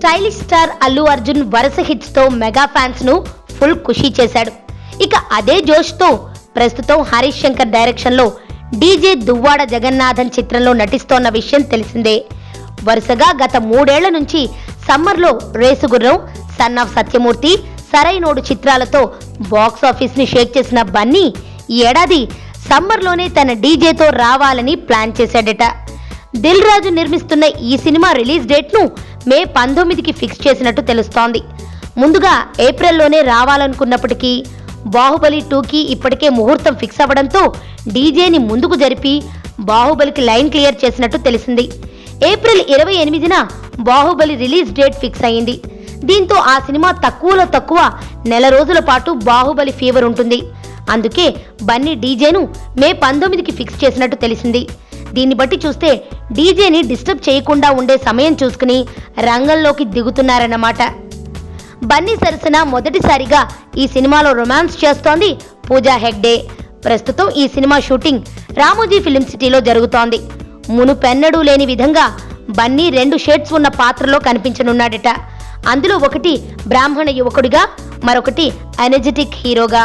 Stylish star Allu Arjun వరుస hits తో mega fans ను ఫుల్ ఖుషీ చేశాడు. ఇక అదే జోష్ తో ప్రస్తుతం హరీష్ శంకర్ డైరెక్షన్ లో డీజే దువ్వాడ జగన్నాథన్ చిత్రంలో నటిస్తోన్న విషయం తెలిసిందే. వరుసగా గత 3 ఏళ్ల నుంచి సమ్మర్ లో రేసుగుర్రం, సన్ ఆఫ్ సత్యమూర్తి, సరైనోడు చిత్రాలతో బాక్స్ ఆఫీస్ ని షేక్ చేసిన బన్నీ ఈ ఏడాది సమ్మర్ లోనే తన డీజేతో రావాలని ప్లాన్ చేశాడట. దిల్ రాజు నిర్మిస్తున్న ఈ సినిమా రిలీజ్ డేట్ ను మే 19కి ఫిక్స్ చేసినట్టు తెలుస్తోంది. ముందుగా ఏప్రిల్లోనే రావాలనుకున్నప్పటికీ బాహుబలి 2కి ఇప్పటికే ముహూర్తం ఫిక్స్ అవ్వడంతో డీజేని ముందుకు జరిపి బాహుబలికి లైన్ క్లియర్ చేసినట్టు తెలిసింది. ఏప్రిల్ 28న బాహుబలి రిలీజ్ డేట్ ఫిక్స్ అయింది. దీంతో ఆ సినిమా తక్కువలో తక్కువ నెల రోజుల పాటు బాహుబలి ఫీవర్ ఉంటుంది. అందుకే బన్నీ డీజేను మే 19కి ఫిక్స్ చేసినట్టు తెలిసింది. దీన్ని బట్టి చూస్తే డీజేని డిస్టర్బ్ చేయకుండా ఉండే సమయం చూసుకుని రంగంలోకి దిగుతున్నారన్నమాట. బన్నీ సరసన మొదటిసారిగా ఈ సినిమాలో రొమాన్స్ చేస్తోంది పూజా హెగ్డే. ప్రస్తుతం ఈ సినిమా షూటింగ్ రామోజీ ఫిలిం సిటీలో జరుగుతోంది. మునుపెన్నడూ లేని విధంగా బన్నీ 2 షేడ్స్ ఉన్న పాత్రలో కనిపించనున్నాడట. అందులో ఒకటి బ్రాహ్మణ యువకుడిగా, మరొకటి ఎనర్జెటిక్ హీరోగా.